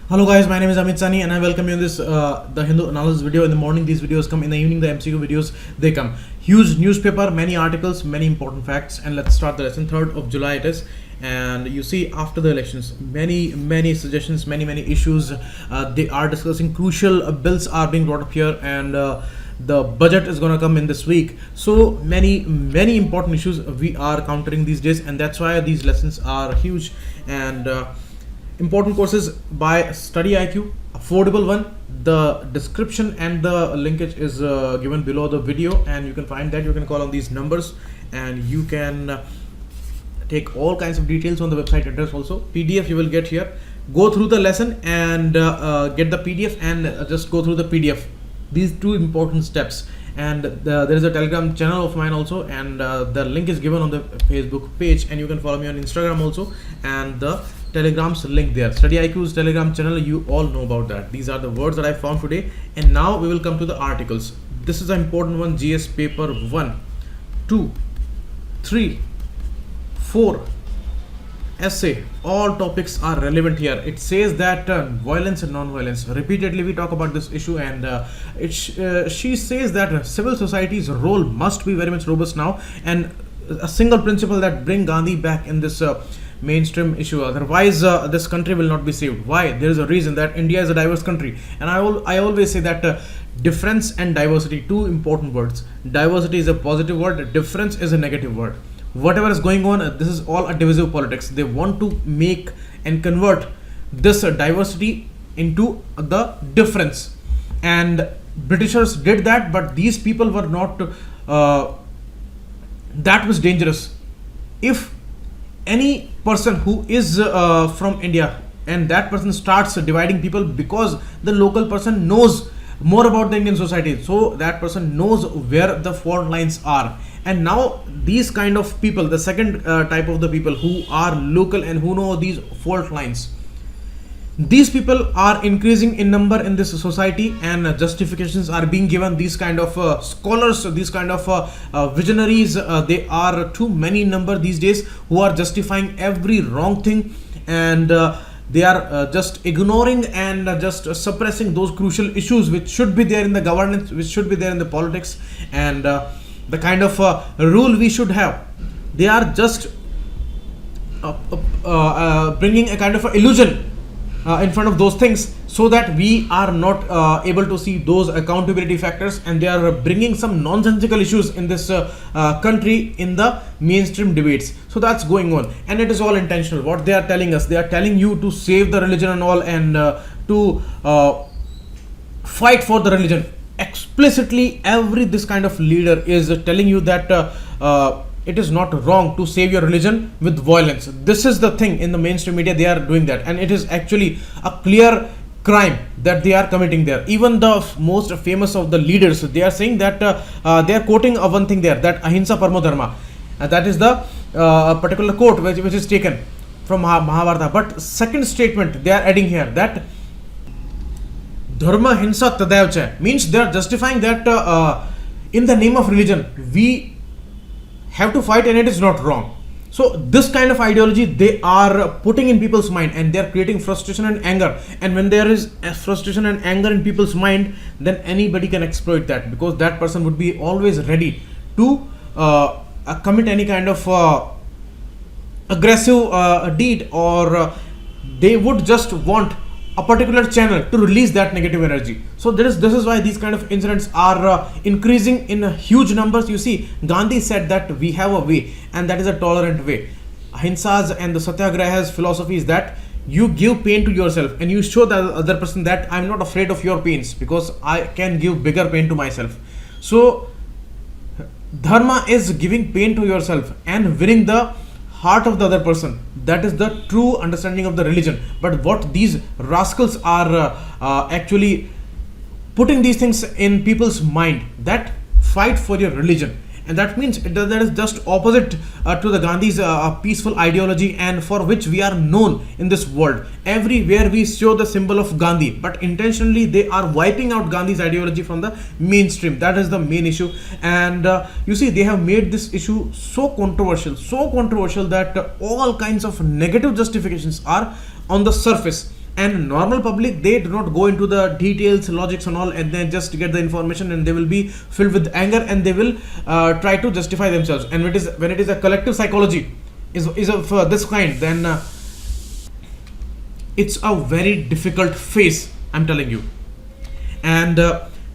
Hello guys, my name is Amit Sani and I welcome you in this the Hindu analysis video. In the morning these videos come, in the evening the MCQ videos they come. Huge newspaper, many articles, many important facts, and let's start the lesson. 3rd of July it is, and you see after the elections many suggestions, many issues they are discussing. Crucial bills are being brought up here, and the budget is gonna come in this week. So many important issues we are countering these days, and that's why these lessons are huge and important courses by StudyIQ, affordable one. The description and the linkage is given below the video, and you can find that. You can call on these numbers and you can take all kinds of details on the website address. Also PDF you will get here. Go through the lesson and get the PDF and just go through the PDF. These two important steps. And there is a Telegram channel of mine also, and the link is given on the Facebook page, and you can follow me on Instagram also, and the Telegram's link there. StudyIQ's Telegram channel, you all know about that. These are the words that I found today, and now we will come to the articles. This is an important one. GS paper 1, 2, 3, 4 essay, all topics are relevant here. It says that violence and non-violence, repeatedly we talk about this issue, and she says that civil society's role must be very much robust now, and a single principle that bring Gandhi back in this mainstream issue, otherwise this country will not be saved. Why? There is a reason that India is a diverse country, and I always say that difference and diversity, two important words. Diversity is a positive word, difference is a negative word. Whatever is going on, this is all a divisive politics. They want to make and convert this diversity into the difference, and Britishers did that, but these people were not that was dangerous. If any person who is from India and that person starts dividing people because the local person knows more about the Indian society, so that person knows where the fault lines are. And now these kind of people, the second type of the people who are local and who know these fault lines, these people are increasing in number in this society, and justifications are being given. These kind of scholars, these kind of visionaries, they are too many in number these days, who are justifying every wrong thing, and they are just ignoring and just suppressing those crucial issues which should be there in the governance, which should be there in the politics, and the kind of rule we should have. They are just bringing a kind of illusion in front of those things, so that we are not able to see those accountability factors, and they are bringing some nonsensical issues in this country in the mainstream debates. So that's going on, and it is all intentional. What they are telling us, they are telling you to save the religion and all, and to fight for the religion. Explicitly this kind of leader is telling you that it is not wrong to save your religion with violence. This is the thing in the mainstream media. They are doing that, and it is actually a clear crime that they are committing there. Even the most famous of the leaders, they are saying that they are quoting one thing there, that ahimsa paramo dharma, that is the particular quote which is taken from Mahabharata. But second statement they are adding here, that dharma hinsa tadaiv cha, means they are justifying that in the name of religion we have to fight, and it is not wrong. So this kind of ideology they are putting in people's mind, and they are creating frustration and anger. And when there is frustration and anger in people's mind, then anybody can exploit that, because that person would be always ready to commit any kind of aggressive deed, or they would just want a particular channel to release that negative energy. So this is why these kind of incidents are increasing in huge numbers. You see, Gandhi said that we have a way, and that is a tolerant way. Ahimsa's and the Satyagraha's philosophy is that you give pain to yourself, and you show the other person that I'm not afraid of your pains, because I can give bigger pain to myself. So dharma is giving pain to yourself and winning the heart of the other person. That is the true understanding of the religion. But what these rascals are actually putting these things in people's mind, that fight for your religion, and that means that is just opposite to the Gandhi's peaceful ideology, and for which we are known in this world. Everywhere we show the symbol of Gandhi, but intentionally they are wiping out Gandhi's ideology from the mainstream. That is the main issue. And you see, they have made this issue so controversial that all kinds of negative justifications are on the surface. And normal public, they do not go into the details, logics and all, and then just get the information, and they will be filled with anger, and they will try to justify themselves. And when it is a collective psychology is of this kind, then it's a very difficult phase, I'm telling you. And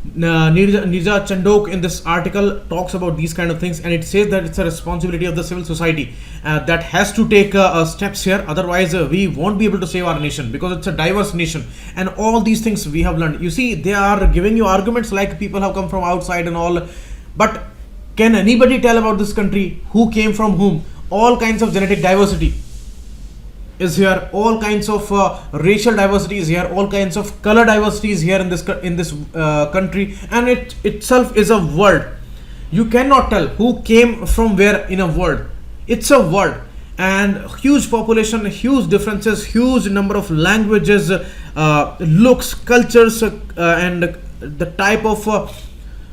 Nirja Chandok in this article talks about these kind of things, and it says that it's a responsibility of the civil society that has to take steps here. Otherwise we won't be able to save our nation, because it's a diverse nation, and all these things we have learned. You see, they are giving you arguments like people have come from outside and all, but can anybody tell about this country who came from whom? All kinds of genetic diversity is here, all kinds of racial diversity is here, all kinds of color diversity is here in this country, and it itself is a world. You cannot tell who came from where in a world. It's a world, and huge population, huge differences, huge number of languages, looks, cultures, and the type of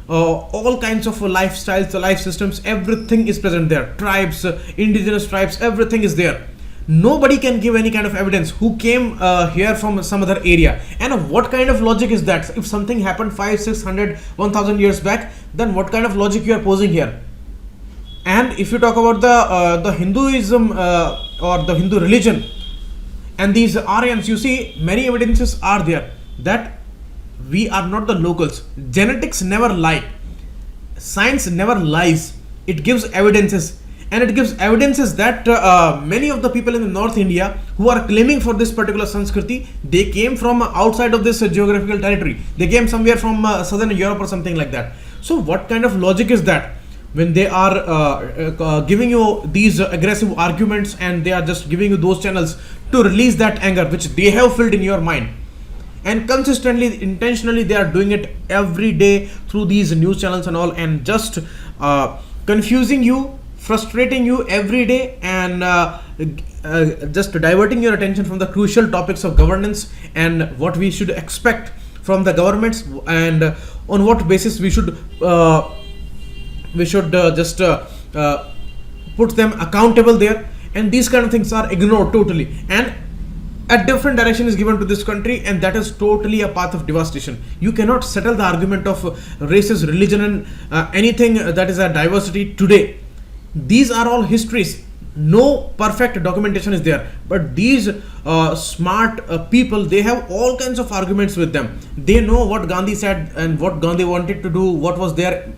all kinds of lifestyles, life systems, everything is present there. Tribes, indigenous tribes, everything is there. Nobody can give any kind of evidence who came here from some other area. And what kind of logic is that? If something happened 500, 600, 1000 years back, then what kind of logic you are posing here? And if you talk about the Hinduism or the Hindu religion and these Aryans, you see many evidences are there that we are not the locals. Genetics never lie. Science never lies. It gives evidences. And it gives evidences that many of the people in the North India who are claiming for this particular Sanskriti, they came from outside of this geographical territory. They came somewhere from southern Europe or something like that. So what kind of logic is that? When they are giving you these aggressive arguments, and they are just giving you those channels to release that anger which they have filled in your mind. And consistently, intentionally, they are doing it every day through these news channels and all, and just confusing you, frustrating you every day, and just diverting your attention from the crucial topics of governance and what we should expect from the governments, and on what basis we should just put them accountable there. And these kind of things are ignored totally, and a different direction is given to this country, and that is totally a path of devastation. You cannot settle the argument of races, religion, and anything that is a diversity today. These are all histories. No perfect documentation is there, but these smart people, they have all kinds of arguments with them. They know what Gandhi said and what Gandhi wanted to do, what was there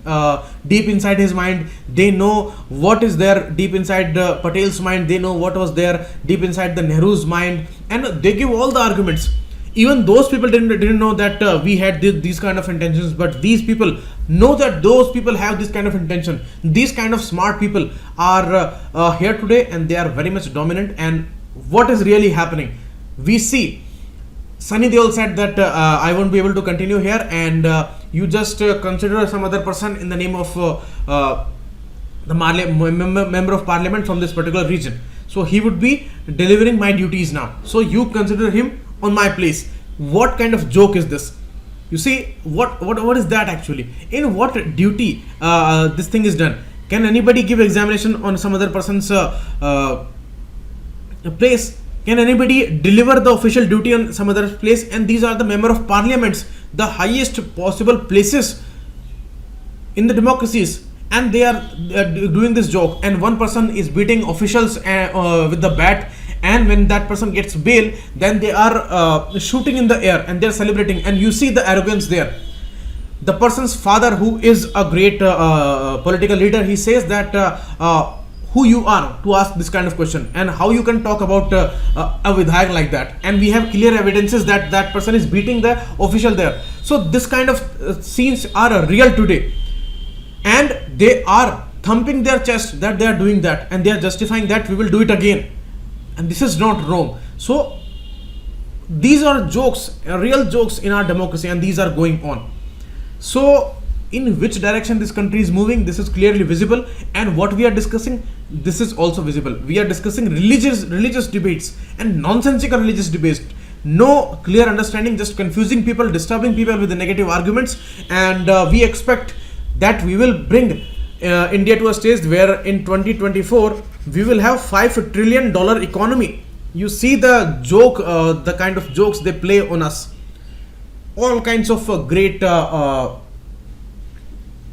deep inside his mind. They know what is there deep inside Patel's mind. They know what was there deep inside the Nehru's mind, and they give all the arguments. Even those people didn't know that we had these kind of intentions, but these people know that those people have this kind of intention. These kind of smart people are here today, and they are very much dominant. And what is really happening? We see Sunny Deol said that I won't be able to continue here, and you just consider some other person in the name of the member of parliament from this particular region. So he would be delivering my duties now. So you consider him on my place. What kind of joke is this? You see, what is that actually? In what duty this thing is done? Can anybody give examination on some other person's place? Can anybody deliver the official duty on some other place? And these are the member of parliaments, the highest possible places in the democracies, and they are doing this joke. And one person is beating officials with the bat, and when that person gets bail, then they are shooting in the air and they're celebrating. And you see the arrogance there. The person's father, who is a great political leader, he says that who you are to ask this kind of question, and how you can talk about a Vidhayak like that. And we have clear evidences that that person is beating the official there. So this kind of scenes are real today, and they are thumping their chest that they are doing that, and they are justifying that we will do it again. And this is not wrong. So these are jokes, real jokes in our democracy, and these are going on. So in which direction this country is moving, this is clearly visible. And what we are discussing, this is also visible. We are discussing religious debates and nonsensical religious debates. No clear understanding, just confusing people, disturbing people with the negative arguments. And we expect that we will bring India to a stage where in 2024 we will have $5 trillion economy. You see the joke, the kind of jokes they play on us, all kinds of great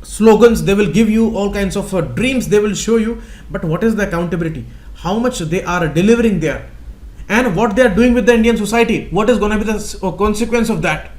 slogans they will give you, all kinds of dreams they will show you, but what is the accountability? How much they are delivering there, and what they are doing with the Indian society? What is going to be the consequence of that?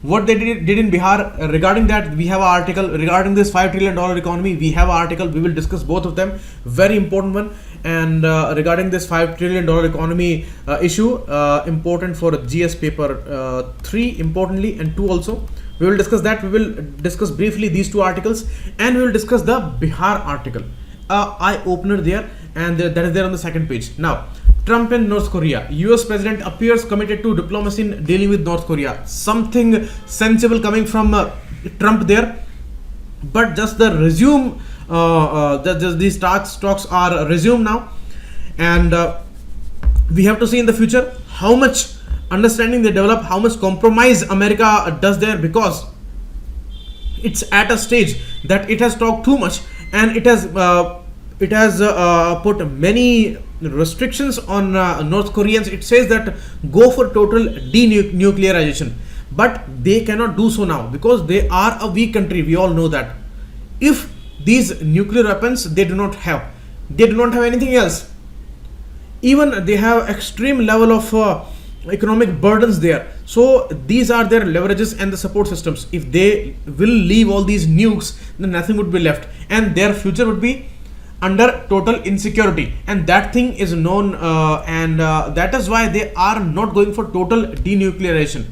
What they did in Bihar, regarding that we have an article. Regarding this $5 trillion economy, we have an article. We will discuss both of them, very important one. And regarding this $5 trillion economy issue, important for GS paper 3 importantly, and 2 also. We will discuss that. We will discuss briefly these two articles, and we will discuss the Bihar article, eye opener there, and that is there on the second page. Now, Trump and North Korea. US President appears committed to diplomacy in dealing with North Korea. Something sensible coming from Trump there, but just the resume. These talks are resumed now, and we have to see in the future how much understanding they develop, how much compromise America does there, because it's at a stage that it has talked too much, and it has put many restrictions on North Koreans. It says that go for total denuclearization, but they cannot do so now because they are a weak country. We all know that. If these nuclear weapons they do not have anything else. Even they have extreme level of economic burdens there. So these are their leverages and the support systems. If they will leave all these nukes, then nothing would be left, and their future would be under total insecurity, and that thing is known, and that is why they are not going for total denuclearization.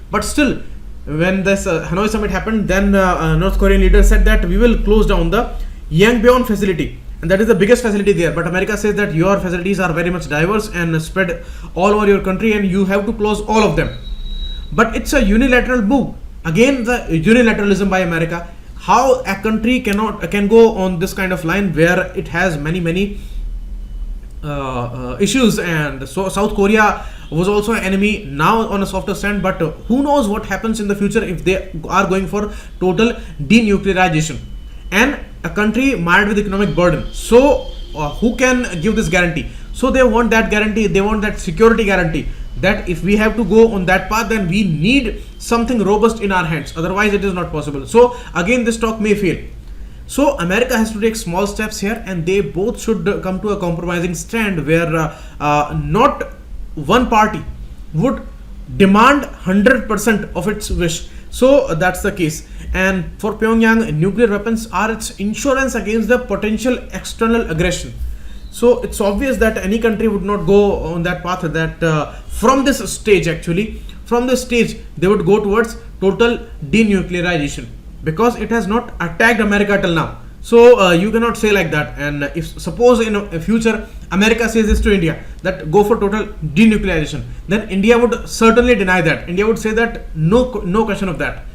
But still, when this Hanoi summit happened, then North Korean leader said that we will close down the Yangbyon facility, and that is the biggest facility there. But America says that your facilities are very much diverse and spread all over your country, and you have to close all of them. But it's a unilateral move. Again, the unilateralism by America. How a country can go on this kind of line where it has many issues, and so South Korea was also an enemy, now on a softer stand. But who knows what happens in the future if they are going for total denuclearization, and a country mired with economic burden. So who can give this guarantee? So they want that guarantee, they want that security guarantee, that if we have to go on that path, then we need something robust in our hands, otherwise it is not possible. So again, this talk may fail. So America has to take small steps here, and they both should come to a compromising stand where not one party would demand 100% of its wish. So that's the case. And for Pyongyang, nuclear weapons are its insurance against the potential external aggression. So it's obvious that any country would not go on that path, that from this stage they would go towards total denuclearization, because it has not attacked America till now. So you cannot say like that. And if suppose in a future America says this to India, that go for total denuclearization, then India would certainly deny that. India would say that no question of that.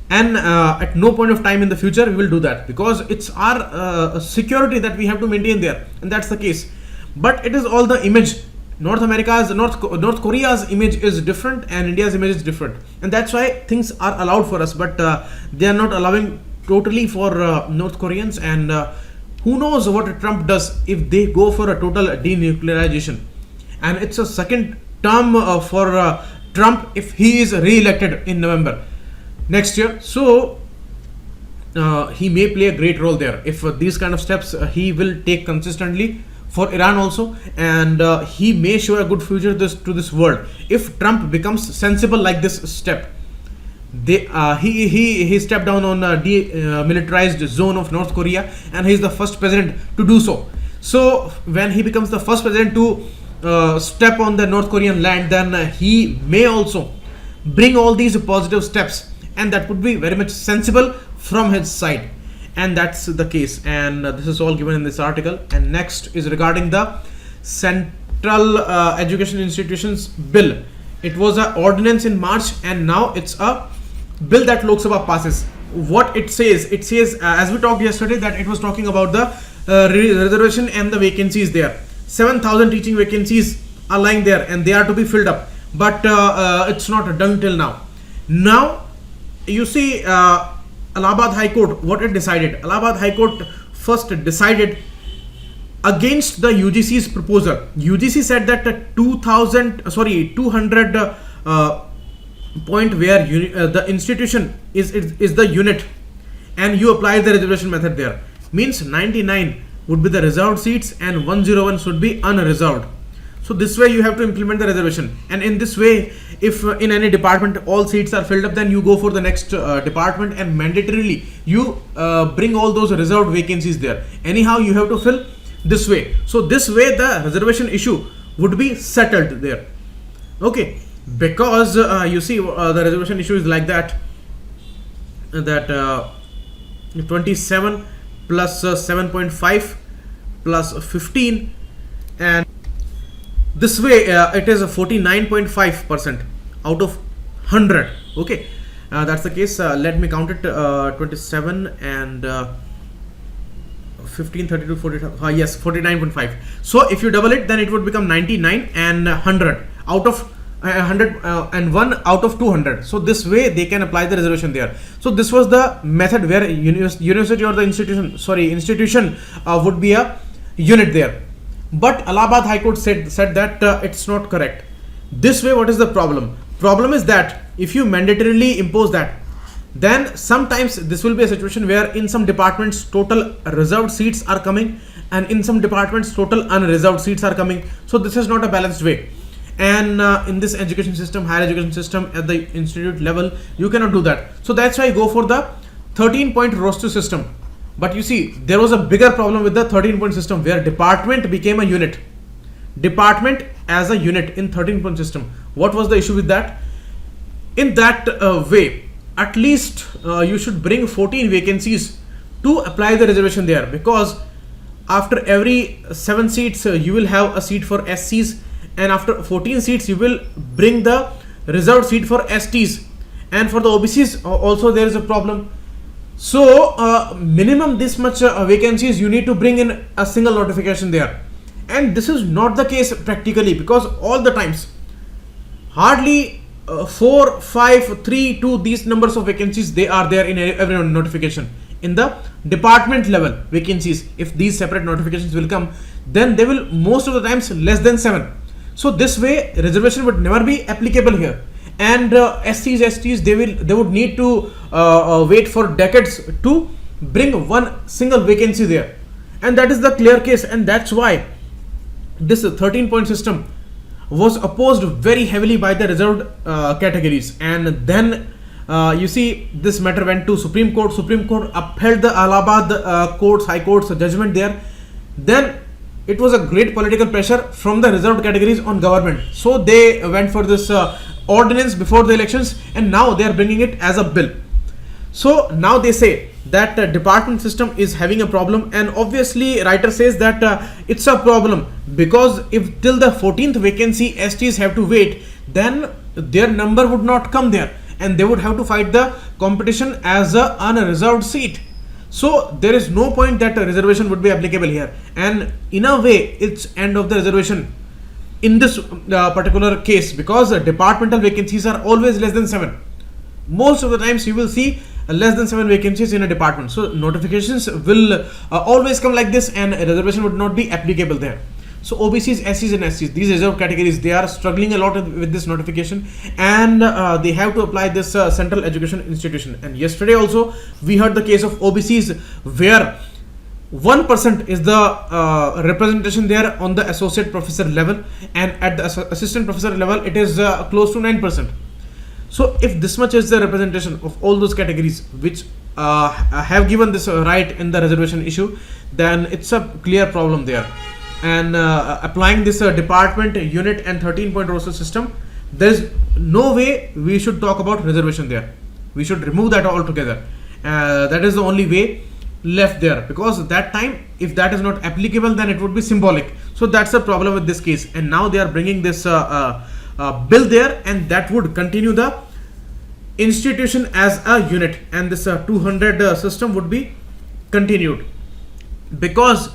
And at no point of time in the future we will do that, because it's our security that we have to maintain there, and that's the case. But it is all the image. North Korea's image is different, and India's image is different, and that's why things are allowed for us, but they are not allowing totally for North Koreans. And who knows what Trump does if they go for a total denuclearization. And it's a second term for Trump if he is re-elected in November next year. So he may play a great role there. If these kind of steps he will take consistently for Iran also, and he may show a good future to this world if Trump becomes sensible like this step. He stepped down on a demilitarized zone of North Korea, and he is the first president to do so. So when he becomes the first president to step on the North Korean land, then he may also bring all these positive steps, and that would be very much sensible from his side. And that's the case, and this is all given in this article. And next is regarding the Central Education Institutions Bill. It was an ordinance in March, and now it's a bill that Lok Sabha passes. What it says, as we talked yesterday, that it was talking about the reservation and the vacancies there. 7,000 teaching vacancies are lying there, and they are to be filled up, but it's not done till now. Now you see, Allahabad High Court, what it decided. Allahabad High Court first decided against the UGC's proposal. UGC said that 200 point where the institution is the unit, and you apply the reservation method there, means 99 would be the reserved seats and 101 should be unreserved. So this way you have to implement the reservation, and in this way, if in any department all seats are filled up, then you go for the next department and mandatorily you bring all those reserved vacancies there. Anyhow you have to fill this way. So this way the reservation issue would be settled there. Okay, because you see the reservation issue is like that, 27 plus 7.5 plus 15, and this way it is a 49.5% out of 100. Okay, that's the case. Let me count it. 27 and 15, 32, 42, yes, 49.5. So if you double it, then it would become 99 and 100 out of 100 and 1 out of 200. So this way they can apply the reservation there. So this was the method where university or the institution would be a unit there. But Allahabad High Court said that it's not correct. This way, what is the problem? Problem is that if you mandatorily impose that, then sometimes this will be a situation where in some departments total reserved seats are coming, and in some departments total unreserved seats are coming. So this is not a balanced way. And in this education system, higher education system at the institute level, you cannot do that. So that's why I go for the 13-point roster system. But you see, there was a bigger problem with the 13-point system where department became a unit. Department as a unit in 13-point system. What was the issue with that? In that way, at least you should bring 14 vacancies to apply the reservation there, because after every 7 seats you will have a seat for SCs, and after 14 seats you will bring the reserved seat for STs, and for the OBCs also there is a problem. So minimum this much vacancies you need to bring in a single notification there, and this is not the case practically, because all the times hardly 4, 5, 3, 2 these numbers of vacancies they are there in every notification. In the department level vacancies, if these separate notifications will come, then they will most of the times less than 7. So this way reservation would never be applicable here, and SCs, STs they would need to wait for decades to bring one single vacancy there, and that is the clear case. And that's why this 13-point system was opposed very heavily by the reserved categories. And then you see this matter went to Supreme Court. Supreme Court upheld the Allahabad High Court's judgment there. Then it was a great political pressure from the reserved categories on government, so they went for this ordinance before the elections, and now they are bringing it as a bill. So now they say that department system is having a problem, and obviously writer says that it's a problem because if till the 14th vacancy STs have to wait, then their number would not come there, and they would have to fight the competition as a unreserved seat. So there is no point that a reservation would be applicable here, and in a way it's end of the reservation in this particular case, because departmental vacancies are always less than 7. Most of the times you will see less than 7 vacancies in a department. So notifications will always come like this, and a reservation would not be applicable there. So OBCs, SCs and SCs, these reserved categories, they are struggling a lot with this notification, and they have to apply this central education institution. And yesterday also we heard the case of OBCs where 1% is the representation there on the associate professor level, and at the assistant professor level it is close to 9%. So if this much is the representation of all those categories which have given this right in the reservation issue, then it's a clear problem there. And applying this department, unit and 13-point roster system, there is no way we should talk about reservation there. We should remove that altogether. That is the only way left there, because at that time if that is not applicable, then it would be symbolic. So that's the problem with this case, and now they are bringing this bill there, and that would continue the institution as a unit, and this 200 system would be continued, because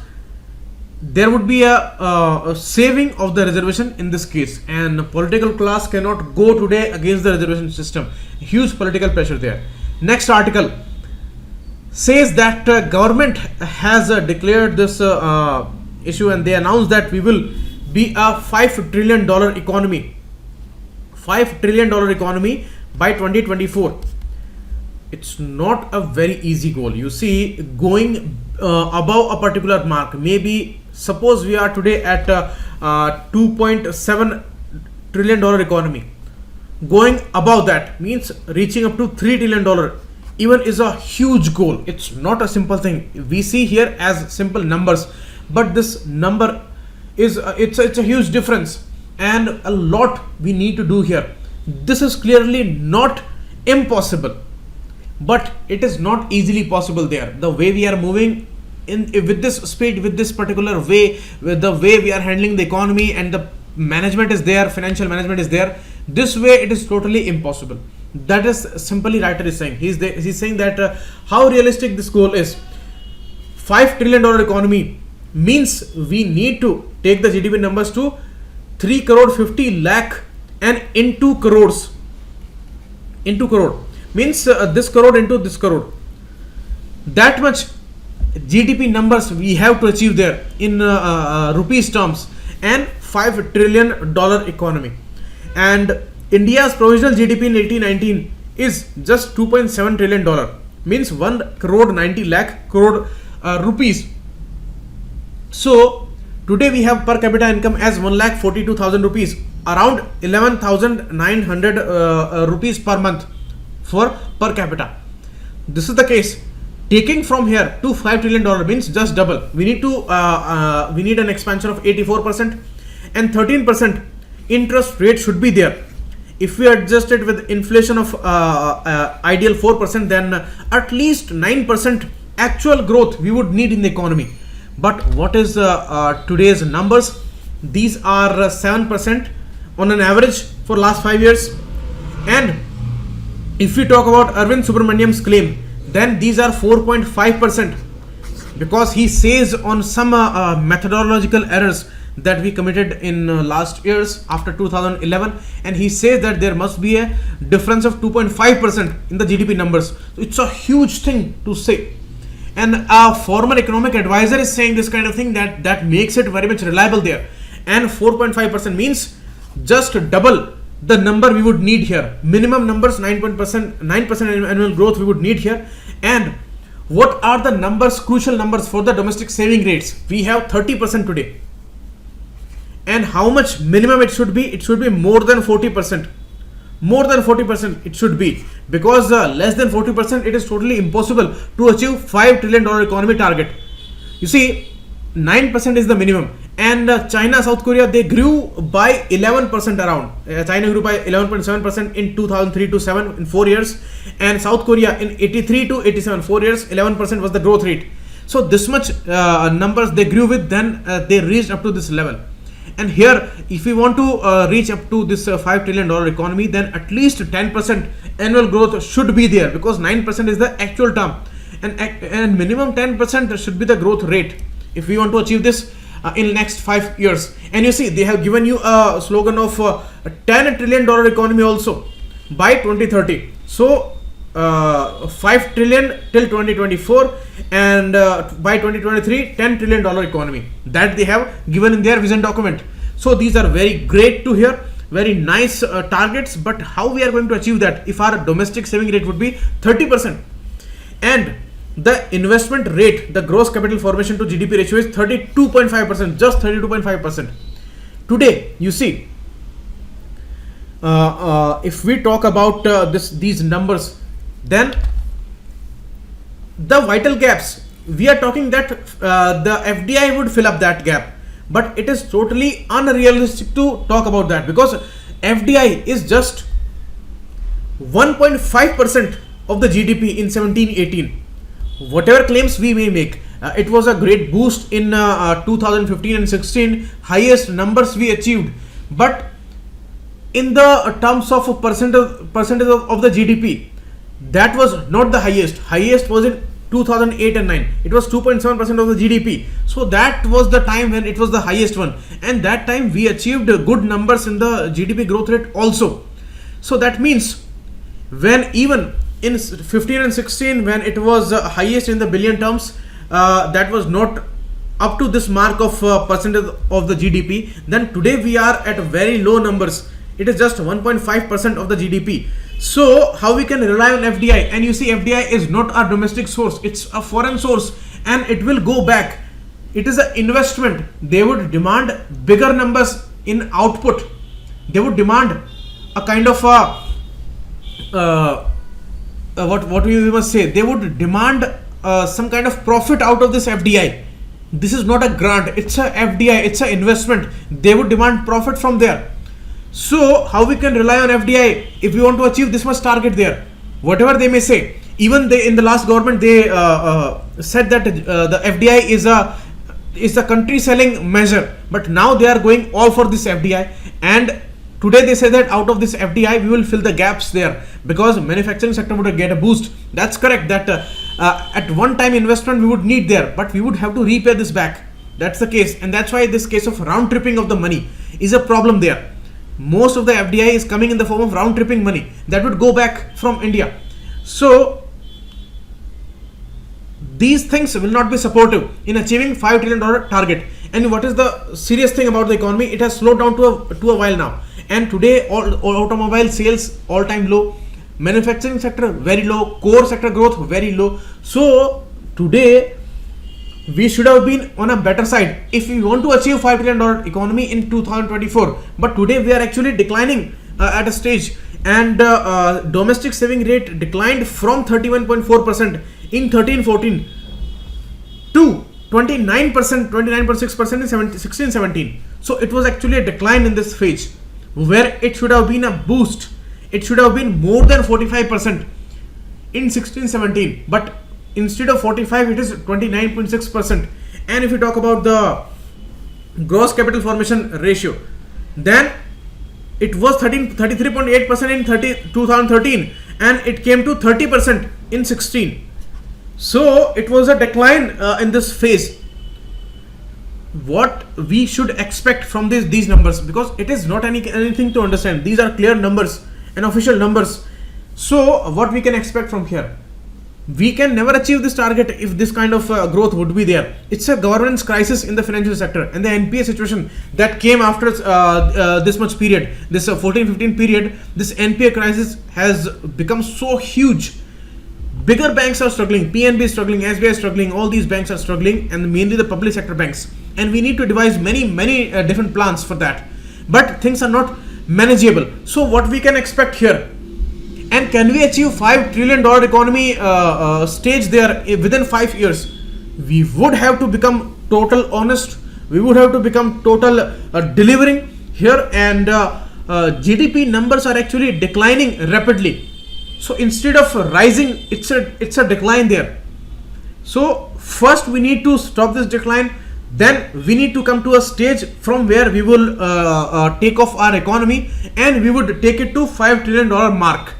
there would be a saving of the reservation in this case, and political class cannot go today against the reservation system. Huge political pressure there. Next article says that government has declared this issue, and they announced that we will be a $5 trillion economy. $5 trillion economy by 2024. It's not a very easy goal. You see, going above a particular mark, maybe suppose we are today at $2.7 trillion economy. Going above that means reaching up to $3 trillion even is a huge goal. It's not a simple thing. We see here as simple numbers, but this number is it's a huge difference, and a lot we need to do here. This is clearly not impossible, but it is not easily possible there. The way we are moving in with this speed, with this particular way, with the way we are handling the economy, and the management is there, financial management is there, this way it is totally impossible. That is simply writer is saying. He's saying that how realistic this goal is. $5 trillion economy means we need to take the GDP numbers to 3 crore 50 lakh and into crores. Into crore means this crore into this crore. That much GDP numbers we have to achieve there in rupees terms, and $5 trillion economy. And India's provisional GDP in 1819 is just $2.7 trillion, means 1 crore 90 lakh crore rupees. So today we have per capita income as 1,42,000 rupees, around 11,900 rupees per month for per capita. This is the case. Taking from here to $5 trillion means just double. We need to we need an expansion of 84%, and 13% interest rate should be there. If we adjust it with inflation of ideal 4%, then at least 9% actual growth we would need in the economy. But what is today's numbers? These are 7% on an average for last 5 years. And if we talk about Arvind Subramaniam's claim, then these are 4.5%, because he says on some methodological errors that we committed in last years after 2011, and he says that there must be a difference of 2.5% in the GDP numbers. So it's a huge thing to say, and a former economic advisor is saying this kind of thing, that makes it very much reliable there. And 4.5% means just double the number we would need here. Minimum numbers 9% annual growth we would need here. And what are the numbers, crucial numbers for the domestic saving rates? We have 30% today. And how much minimum it should be? It should be more than 40%. More than 40% it should be, because less than 40% it is totally impossible to achieve $5 trillion economy target. You see, 9% is the minimum, and China, South Korea, they grew by 11% around. China grew by 11.7% in 2003 to 7 in 4 years, and South Korea in 83 to 87, 4 years, 11% was the growth rate. So this much numbers they grew with, then they reached up to this level. And here, if we want to reach up to this $5 trillion economy, then at least 10% annual growth should be there, because 9% is the actual term, and minimum 10% should be the growth rate if we want to achieve this in next 5 years. And you see, they have given you a slogan of $10 trillion economy also by 2030. So 5 trillion till 2024, and by 2023 $10 trillion economy that they have given in their vision document. So these are very great to hear, very nice targets, but how we are going to achieve that if our domestic saving rate would be 30%, and the investment rate, the gross capital formation to GDP ratio is 32.5%, just 32.5%. Today, you see, if we talk about these numbers, then the vital gaps, we are talking that the FDI would fill up that gap, but it is totally unrealistic to talk about that, because FDI is just 1.5% of the GDP in 17-18. Whatever claims we may make, it was a great boost in 2015 and 16, highest numbers we achieved, but in the terms of percentage of the GDP, that was not the highest was in 2008 and 9. It was 2.7% of the GDP. So that was the time when it was the highest one, and that time we achieved good numbers in the GDP growth rate also. So that means when even in 15 and 16, when it was highest in the billion terms, that was not up to this mark of percentage of the GDP, then today we are at very low numbers. It is just 1.5% of the GDP. So how we can rely on FDI? And you see, FDI is not a domestic source, it's a foreign source, and it will go back. It is an investment. They would demand bigger numbers in output. They would demand a kind of what we must say, they would demand some kind of profit out of this FDI. This is not a grant, it's a FDI, it's an investment. They would demand profit from there. So how we can rely on FDI? If we want to achieve this much target there, whatever they may say, even they in the last government they said that the FDI is a country selling measure, but now they are going all for this FDI, and today they say that out of this FDI we will fill the gaps there because manufacturing sector would get a boost. That's correct, that at one time investment we would need there, but we would have to repay this back. That's the case, and that's why this case of round tripping of the money is a problem there. Most of the FDI is coming in the form of round tripping money that would go back from India. So these things will not be supportive in achieving $5 trillion target. And what is the serious thing about the economy? It has slowed down to a while now. And today all automobile sales all time low, manufacturing sector very low, core sector growth very low. So today we should have been on a better side if we want to achieve $5 trillion economy in 2024. But today we are actually declining at a stage, and domestic saving rate declined from 31.4% in 13-14 to 29%, 29.6% in 16-17. So it was actually a decline in this phase where it should have been a boost. It should have been more than 45% in 16-17, but instead of 45 it is 29.6%. And if you talk about the gross capital formation ratio, then it was 33.8% in 2013 and it came to 30% in 16. So it was a decline in this phase. What we should expect from these numbers, because it is not anything to understand, these are clear numbers and official numbers. So what we can expect from here? We can never achieve this target if this kind of growth would be there. It's a governance crisis in the financial sector, and the NPA situation that came after this much period, this 14-15 period, this NPA crisis has become so huge. Bigger banks are struggling, PNB is struggling, SBI is struggling, all these banks are struggling, and mainly the public sector banks. And we need to devise many different plans for that. But things are not manageable. So what we can expect here? And can we achieve $5 trillion economy stage there within 5 years? We would have to become total honest. We would have to become total delivering here, and GDP numbers are actually declining rapidly. So instead of rising, it's a decline there. So first we need to stop this decline. Then we need to come to a stage from where we will take off our economy and we would take it to $5 trillion mark.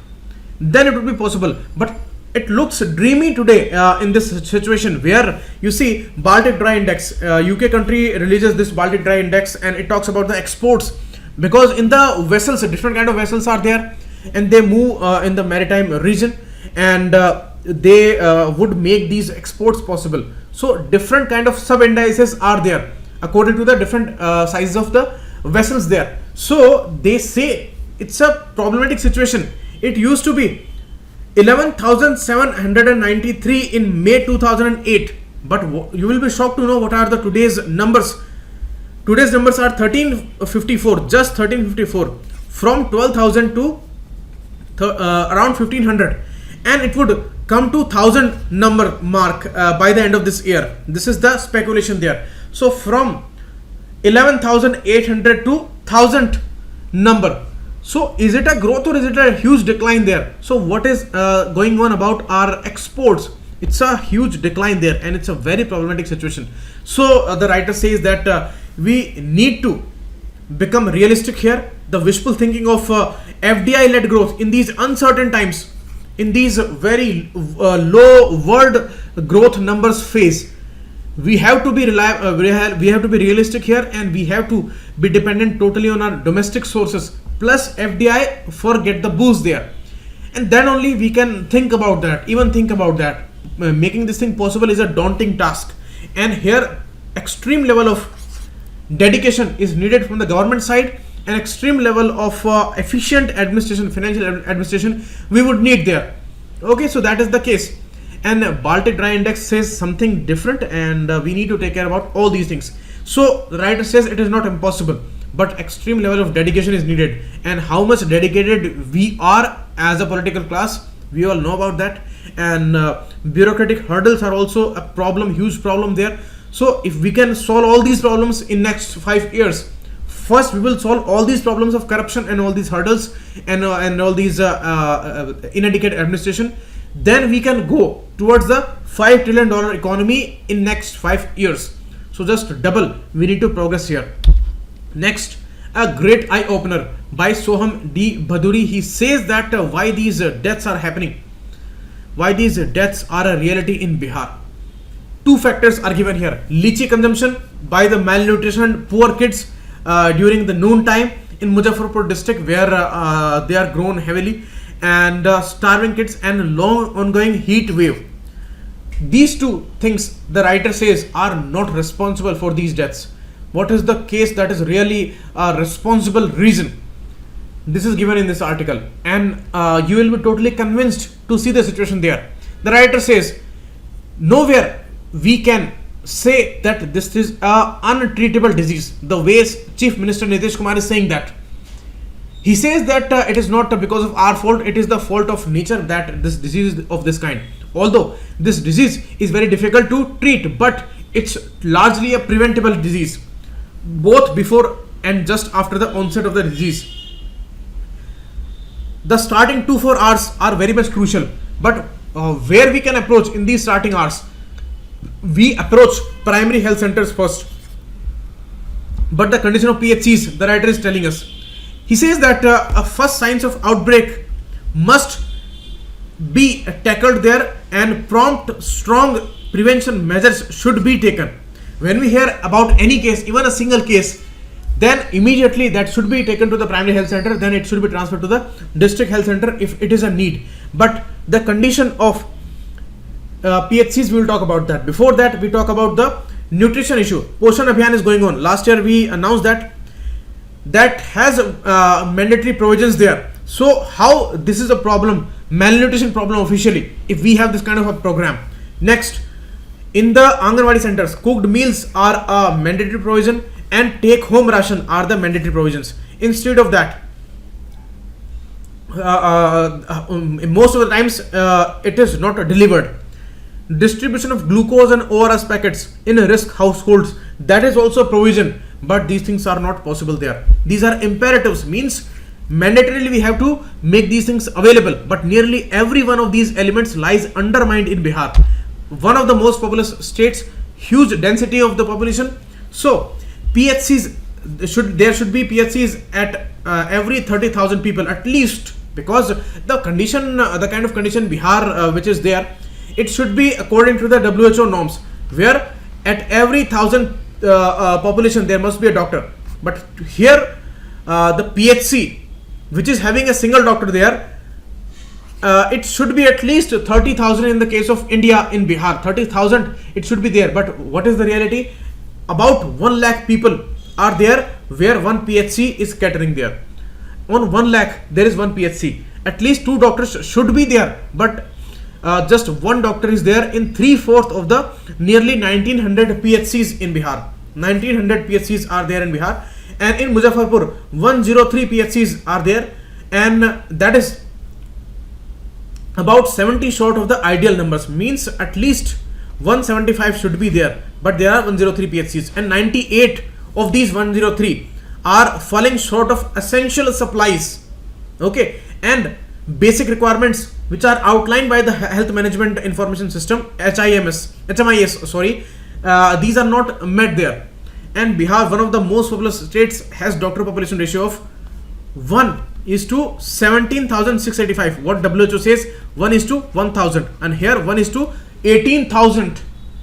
Then it would be possible. But it looks dreamy today in this situation where you see Baltic Dry Index. UK country releases this Baltic Dry Index and it talks about the exports, because in the vessels, different kind of vessels are there and they move in the maritime region, and they would make these exports possible. So different kind of sub indices are there according to the different sizes of the vessels there. So they say it's a problematic situation. It used to be 11,793 in May 2008, but you will be shocked to know what are the today's numbers. Today's numbers are 1354, just 1354, from 12,000 to around 1,500, and it would come to 1,000 number mark by the end of this year. This is the speculation there. So from 11,800 to 1,000 number. So is it a growth or is it a huge decline there? So what is going on about our exports? It's a huge decline there, and it's a very problematic situation. So the writer says that we need to become realistic here. The wishful thinking of FDI led growth in these uncertain times, in these very low world growth numbers phase, we have to be we have to be realistic here, and we have to be dependent totally on our domestic sources plus FDI for get the boost there, and then only we can think about that. Even think about that. Making this thing possible is a daunting task, and here extreme level of dedication is needed from the government side, and extreme level of efficient administration, financial administration we would need there. Okay, so that is the case. And Baltic Dry Index says something different, and we need to take care about all these things. So the writer says it is not impossible, but extreme level of dedication is needed. And how much dedicated we are as a political class, we all know about that. And bureaucratic hurdles are also a problem, huge problem there. So if we can solve all these problems in next 5 years, first we will solve all these problems of corruption and all these hurdles and all these inadequate administration, then we can go towards the $5 trillion economy in next 5 years. So just double, we need to progress here. Next, a great eye opener by Soham D. Bhaduri. He says that why these deaths are happening, why these deaths are a reality in Bihar. Two factors are given here: lychee consumption by the malnutrition poor kids during the noon time in Muzaffarpur district, where they are grown heavily, and starving kids and long ongoing heat wave. These two things, the writer says, are not responsible for these deaths. What is the case that is really a responsible reason? This is given in this article, and you will be totally convinced to see the situation there. The writer says nowhere we can say that this is a untreatable disease, the way Chief Minister Nitish Kumar is saying that. He says that it is not because of our fault, it is the fault of nature that this disease is of this kind. Although this disease is very difficult to treat, but it's largely a preventable disease, both before and just after the onset of the disease. The starting 2-4 hours are very much crucial, but where we can approach in these starting hours, we approach primary health centers first. But the condition of PHCs, the writer is telling us. He says that a first signs of outbreak must be tackled there, and prompt strong prevention measures should be taken. When we hear about any case, even a single case, then immediately that should be taken to the primary health center, then it should be transferred to the district health center if it is a need. But the condition of PHCs, we will talk about that. Before that, we talk about the nutrition issue. Poshan Abhiyan is going on. Last year we announced that has mandatory provisions there. So how this is a problem, malnutrition problem officially, if we have this kind of a program. Next, in the Anganwadi centers, cooked meals are a mandatory provision, and take home ration are the mandatory provisions. Instead of that, most of the times it is not delivered. Distribution of glucose and ORS packets in risk households, that is also a provision, but these things are not possible there. These are imperatives, means mandatorily we have to make these things available, but nearly every one of these elements lies undermined in Bihar, one of the most populous states, huge density of the population. So PHCs there should be PHCs at every 30,000 people at least, because the condition, the kind of condition Bihar which is there, it should be according to the WHO norms, where at every 1,000 population there must be a doctor. But here the PHC, which is having a single doctor there, it should be at least 30,000 in the case of India. In Bihar, 30,000 it should be there. But what is the reality? About 1 lakh people are there where one PHC is catering there. On 1 lakh there is one PHC. At least 2 doctors should be there, but just one doctor is there in 3/4 of the nearly 1900 PHCs in Bihar. 1900 PHCs are there in Bihar, and in Muzaffarpur 103 PHCs are there, and that is about 70 short of the ideal numbers, means at least 175 should be there, but there are 103 PHCs, and 98 of these 103 are falling short of essential supplies. Okay, and basic requirements which are outlined by the Health Management Information System, HMIS, these are not met there. And Bihar, one of the most populous states, has doctor population ratio of 1:17,685. What WHO says, 1:1,000, and here 1:18,000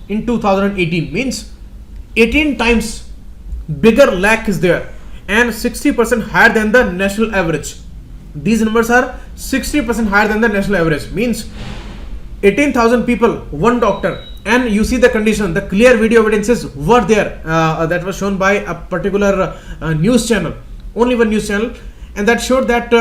in 2018, means 18 times bigger lack is there, and 60% higher than the national average. These numbers are 60% higher than the national average, means 18,000 people, one doctor, and you see the condition, the clear video evidences were there, that was shown by a particular news channel, only one news channel, and that showed that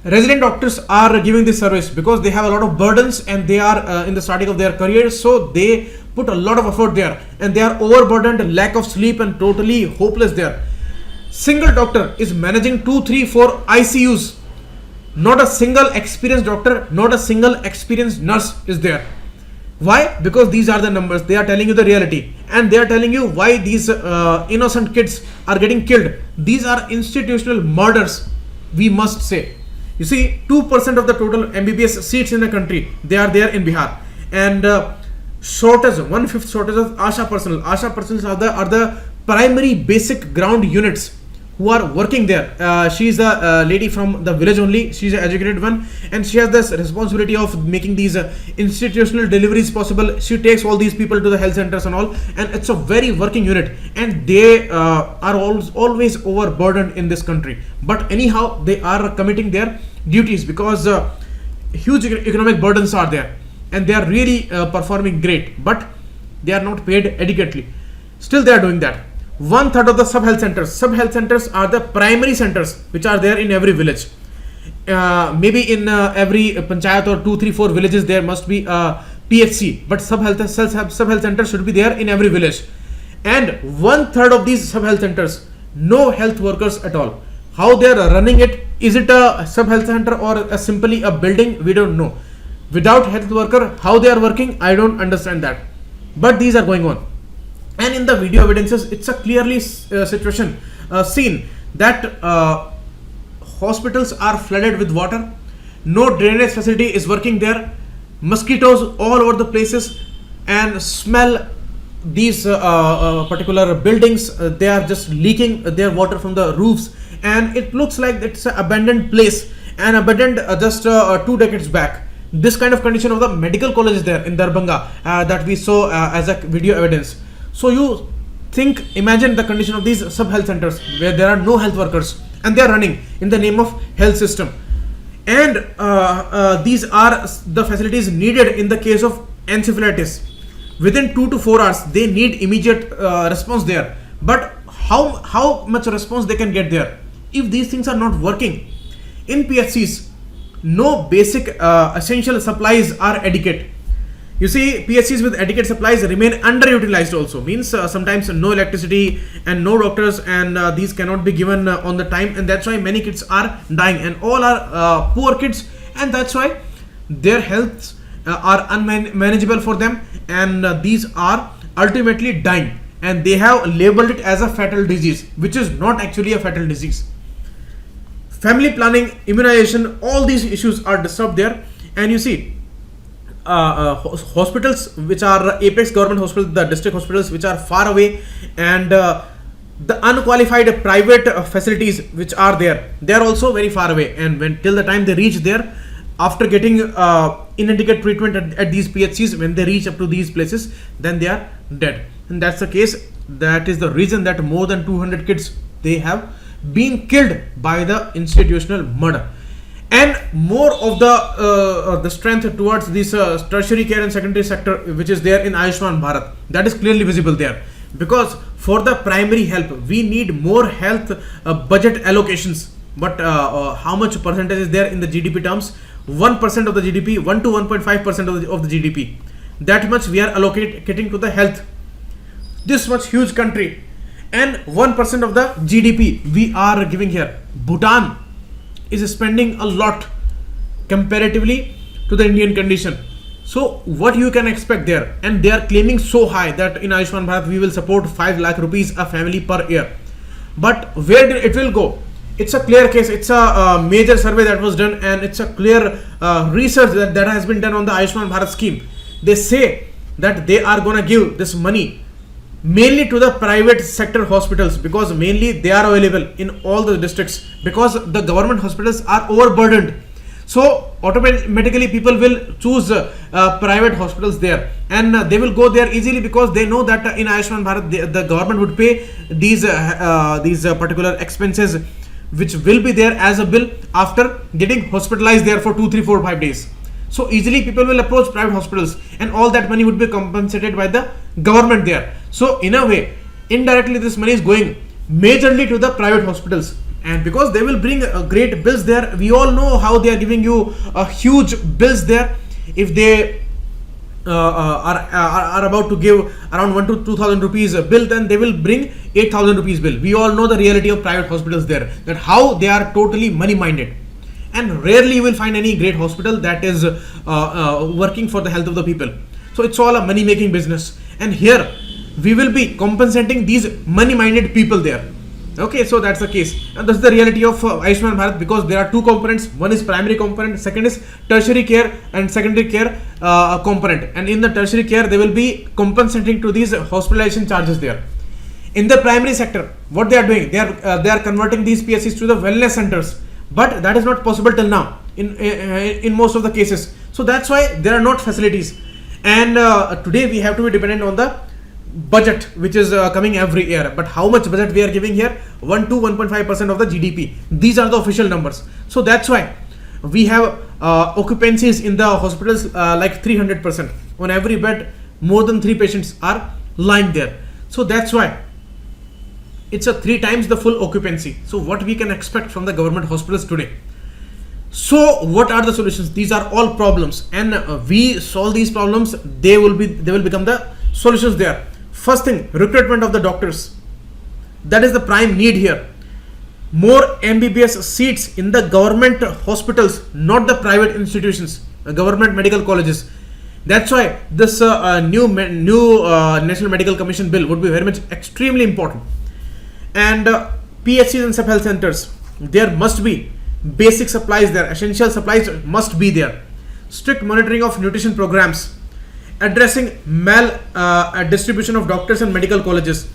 resident doctors are giving this service because they have a lot of burdens and they are in the starting of their career, so they put a lot of effort there and they are overburdened, lack of sleep and totally hopeless there. Single doctor is managing 2, 3, 4 ICUs. Not a single experienced doctor, not a single experienced nurse is there. Why? Because these are the numbers. They are telling you the reality, and they are telling you why these innocent kids are getting killed. These are institutional murders, we must say. You see, 2% of the total MBBS seats in the country, they are there in Bihar, and shortage, 1/5 shortage of ASHA personnel. ASHA personnel are the primary basic ground units who are working there. She is a lady from the village only. She is an educated one, and she has this responsibility of making these institutional deliveries possible. She takes all these people to the health centers and all, and it's a very working unit, and they are always overburdened in this country. But anyhow, they are committing their duties because huge economic burdens are there, and they are really performing great, but they are not paid adequately. Still they are doing that. 1/3 of the sub-health centers are the primary centers which are there in every village. Maybe in every panchayat or 2, 3, 4 villages there must be a PHC, but sub-health centers should be there in every village. And 1/3 of these sub-health centers, no health workers at all. How they are running it, is it a sub-health center or simply a building? We don't know. Without health worker, how they are working, I don't understand that. But these are going on. And in the video evidences, it's a clearly situation seen that hospitals are flooded with water, no drainage facility is working there, mosquitoes all over the places, and smell these particular buildings, they are just leaking their water from the roofs, and it looks like it's an abandoned place and abandoned just 2 decades back. This kind of condition of the medical college is there in Darbhanga that we saw as a video evidence. So you imagine the condition of these sub-health centers where there are no health workers and they are running in the name of health system. And these are the facilities needed in the case of encephalitis. Within 2 to 4 hours, they need immediate response there. But how much response they can get there if these things are not working? In PHCs, no basic essential supplies are adequate. You see, PHCs with adequate supplies remain underutilized also. Means sometimes no electricity and no doctors, and these cannot be given on the time, and that's why many kids are dying, and all are poor kids, and that's why their healths are unmanageable for them, and these are ultimately dying, and they have labeled it as a fatal disease, which is not actually a fatal disease. Family planning, immunization, all these issues are disturbed there. And you see, hospitals which are apex government hospitals, the district hospitals which are far away, and the unqualified private facilities which are there, they are also very far away, and when till the time they reach there, after getting inadequate treatment at these PHCs, when they reach up to these places, then they are dead. And that's the case. That is the reason that more than 200 kids, they have been killed by the institutional murder. And more of the strength towards this tertiary care and secondary sector which is there in Ayushman Bharat, that is clearly visible there, because for the primary help we need more health budget allocations. But how much percentage is there in the GDP terms? 1% of the GDP, 1 to 1.5% of the GDP, that much we are allocating to the health. This much huge country, and 1% of the GDP we are giving here. Bhutan is spending a lot comparatively to the Indian condition. So what you can expect there? And they are claiming so high that in Ayushman Bharat we will support 5 lakh rupees a family per year. But where it will go? It's a clear case. It's a major survey that was done, and it's a clear research that has been done on the Ayushman Bharat scheme. They say that they are going to give this money mainly to the private sector hospitals, because mainly they are available in all the districts, because the government hospitals are overburdened. So automatically people will choose private hospitals there, and they will go there easily because they know that in Ayushman Bharat the government would pay these particular expenses which will be there as a bill after getting hospitalized there for 2, 3, 4, 5 days. So easily people will approach private hospitals, and all that money would be compensated by the government there. So in a way, indirectly this money is going majorly to the private hospitals, and because they will bring great bills there. We all know how they are giving you huge bills there. If they are about to give around 1 to 2,000 rupees bill, then they will bring 8,000 rupees bill. We all know the reality of private hospitals there, that how they are totally money minded, and rarely you will find any great hospital that is working for the health of the people. So it's all a money making business, and here we will be compensating these money minded people there. Okay, so that's the case, and that's the reality of Ayushman Bharat, because there are two components. One is primary component, second is tertiary care and secondary care component. And in the tertiary care, they will be compensating to these hospitalization charges there. In the primary sector, what they are doing, they are converting these PSCs to the wellness centers, but that is not possible till now in most of the cases. So that's why there are not facilities, and today we have to be dependent on the budget which is coming every year. But how much budget we are giving here? 1 to 1.5% of the GDP. These are the official numbers. So that's why we have occupancies in the hospitals like 300%. On every bed, more than 3 patients are lying there. So that's why it's a 3 times the full occupancy. So what we can expect from the government hospitals today? So what are the solutions? These are all problems, and we solve these problems. They will become the solutions there. First thing, recruitment of the doctors. That is the prime need here. More MBBS seats in the government hospitals, not the private institutions, government medical colleges. That's why this new National Medical Commission bill would be very much extremely important. And PHCs and sub-health centers, there must be basic supplies there, essential supplies must be there. Strict monitoring of nutrition programs, addressing distribution of doctors and medical colleges,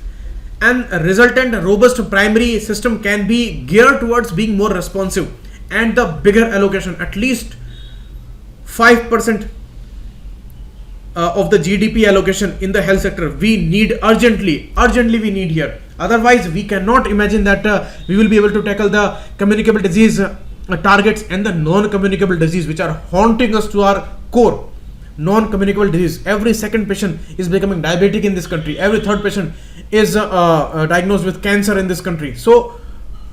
and resultant robust primary system can be geared towards being more responsive, and the bigger allocation, at least 5% of the GDP allocation in the health sector we need urgently we need here. Otherwise we cannot imagine that we will be able to tackle the communicable disease targets and the non-communicable disease which are haunting us to our core. Non-communicable disease, every second patient is becoming diabetic in this country, every third patient is diagnosed with cancer in this country. So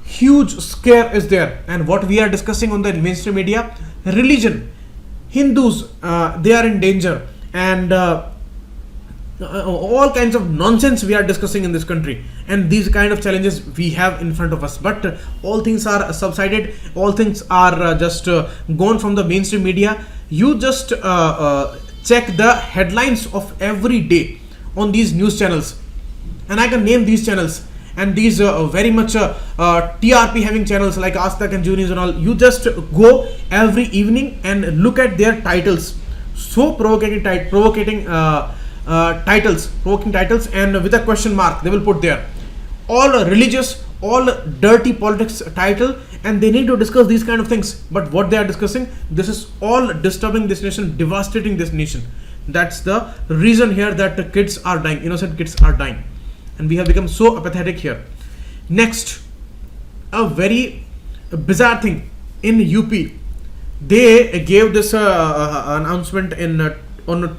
huge scare is there. And what we are discussing on the mainstream media, religion, Hindus, they are in danger, and all kinds of nonsense we are discussing in this country, and these kind of challenges we have in front of us. But all things are subsided, all things are just gone from the mainstream media. You just check the headlines of every day on these news channels, and I can name these channels, and these very much TRP having channels like Aaj Tak and Jew News and all. You just go every evening and look at their titles, so provoking titles, and with a question mark they will put there, all religious, all dirty politics title, and they need to discuss these kind of things. But what they are discussing, this is all disturbing this nation, devastating this nation. That's the reason here that the kids are dying, innocent kids are dying, and we have become so apathetic here. Next, a very bizarre thing in UP. They gave this announcement on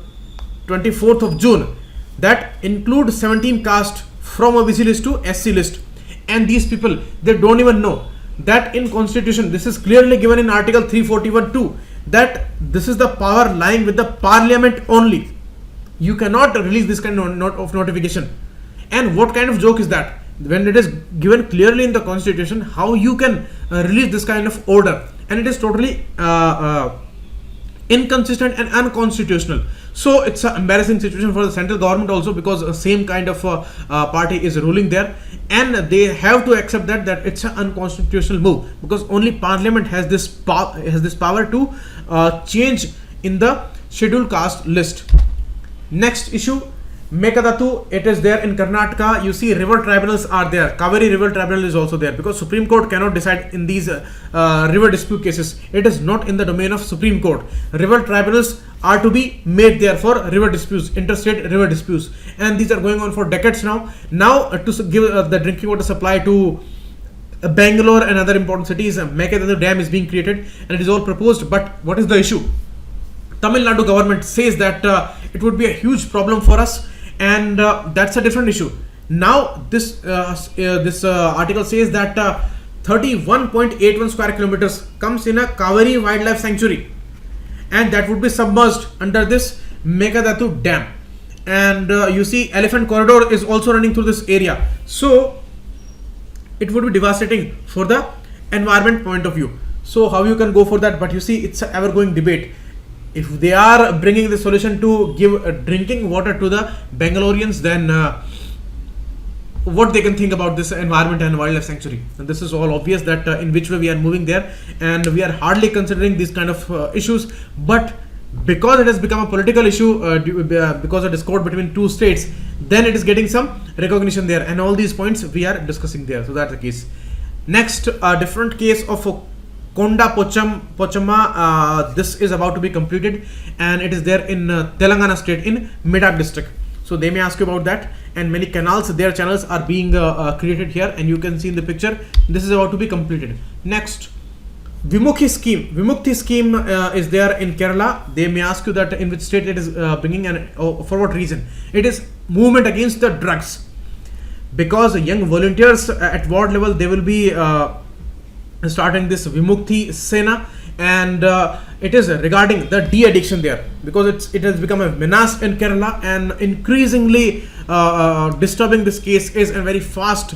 24th of June that include 17 caste from OBC list to SC list, and these people, they don't even know that in constitution this is clearly given in article 341(2) that this is the power lying with the parliament only. You cannot release this kind of notification. And what kind of joke is that? When it is given clearly in the constitution, how you can release this kind of order? And it is totally inconsistent and unconstitutional. So it's an embarrassing situation for the central government also, because the same kind of party is ruling there, and they have to accept that it's an unconstitutional move, because only parliament has this power to change in the scheduled caste list. Next issue, Mekadatu, it is there in Karnataka. You see river tribunals are there. Kaveri river tribunal is also there, because Supreme Court cannot decide in these river dispute cases. It is not in the domain of Supreme Court. River tribunals are to be made there for river disputes, interstate river disputes, and these are going on for decades now. Now to give the drinking water supply to Bangalore and other important cities, Mekadatu Dam is being created, and it is all proposed. But what is the issue? Tamil Nadu government says that it would be a huge problem for us, and that's a different issue. Now this article says that 31.81 square kilometers comes in a Kaveri Wildlife Sanctuary, and that would be submerged under this Megadatu Dam. And you see Elephant Corridor is also running through this area, so it would be devastating for the environment point of view. So how you can go for that? But you see, it's an ever going debate. If they are bringing the solution to give drinking water to the Bangaloreans, then what they can think about this environment and wildlife sanctuary. And this is all obvious that in which way we are moving there, and we are hardly considering these kind of issues. But because it has become a political issue, because of discord between two states, then it is getting some recognition there, and all these points we are discussing there. So that's the case. Next, a different case of Konda Pochama. This is about to be completed, and it is there in Telangana state in Medak district. So they may ask you about that, and many canals, their channels are being created here, and you can see in the picture this is about to be completed. Next, Vimukhi scheme is there in Kerala. They may ask you that in which state it is bringing, and for what reason. It is movement against the drugs, because young volunteers at ward level, they will be starting this Vimukti Sena, and it is regarding the de-addiction there, because it has become a menace in Kerala, and increasingly disturbing this case is, and very fast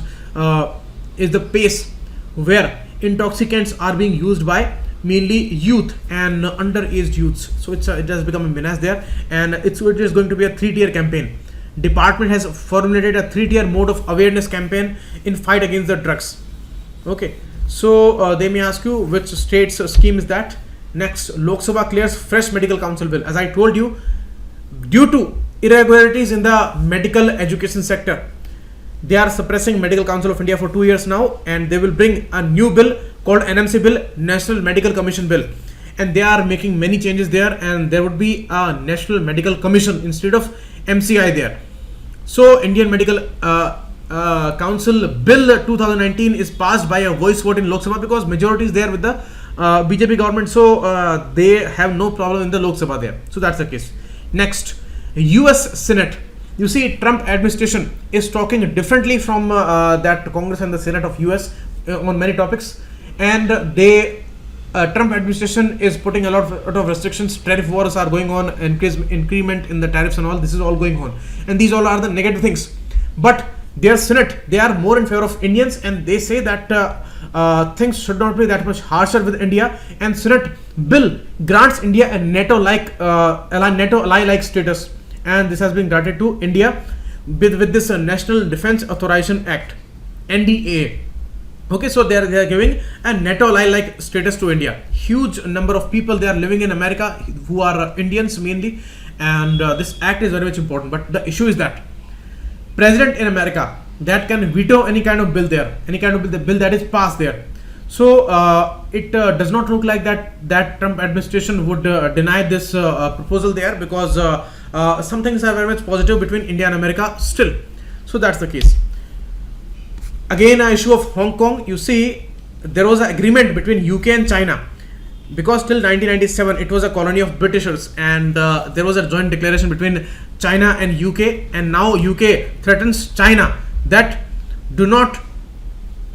is the pace where intoxicants are being used by mainly youth and underaged youths. So it has become a menace there, and it is going to be a 3-tier campaign. Department has formulated a 3-tier mode of awareness campaign in fight against the drugs. Okay, so they may ask you which state's scheme is that. Next, Lok Sabha clears fresh medical council bill. As I told you, due to irregularities in the medical education sector, they are suppressing Medical Council of India for 2 years now, and they will bring a new bill called NMC bill, National Medical Commission bill, and they are making many changes there, and there would be a National Medical Commission instead of MCI there. So Indian Medical Council Bill 2019 is passed by a voice vote in Lok Sabha, because majority is there with the BJP government, so they have no problem in the Lok Sabha there. So that's the case. Next, US Senate. You see, Trump administration is talking differently from that Congress and the Senate of US on many topics, and Trump administration is putting a lot of restrictions. Tariff wars are going on, increment in the tariffs and all. This is all going on, and these all are the negative things. But their Senate, they are more in favor of Indians, and they say that things should not be that much harsher with India, and Senate bill grants India a NATO-like ally-like status, and this has been granted to India with this National Defense Authorization Act, NDA. Okay, so they are giving a NATO ally-like status to India. Huge number of people, they are living in America who are Indians mainly, and this act is very much important. But the issue is that president in America, that can veto any kind of bill there, any kind of bill that is passed there. So it does not look like that Trump administration would deny this proposal there, because some things are very much positive between India and America still. So that's the case. Again, an issue of Hong Kong. You see, there was an agreement between UK and China, because till 1997 it was a colony of Britishers, and there was a joint declaration between China and UK, and now UK threatens China that do not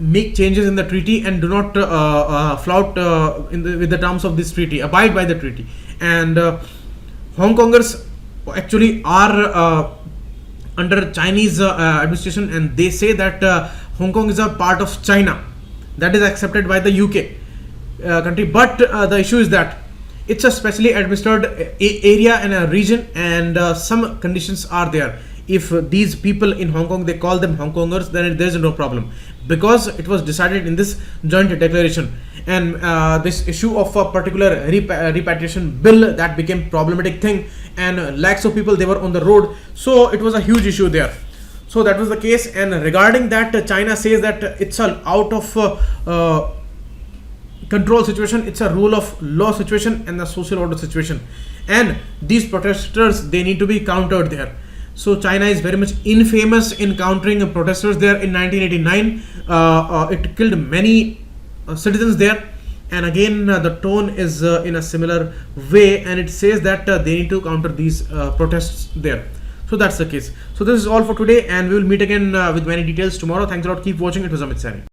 make changes in the treaty and do not flout with the terms of this treaty, abide by the treaty. And Hong Kongers actually are under Chinese administration, and they say that Hong Kong is a part of China. That is accepted by the UK country, but the issue is that it's a specially administered area and a region, and some conditions are there. If these people in Hong Kong, they call them Hong Kongers, then there is no problem, because it was decided in this joint declaration. And this issue of a particular repatriation bill, that became problematic thing, and lakhs of people, they were on the road, so it was a huge issue there. So that was the case. And regarding that, China says that it's a out of control situation, it's a rule of law situation and the social order situation, and these protesters, they need to be countered there. So China is very much infamous in countering protesters there. In 1989 it killed many citizens there, and again the tone is in a similar way, and it says that they need to counter these protests there. So that's the case. So this is all for today, and we will meet again with many details tomorrow. Thanks a lot. Keep watching. It was Amit Sani.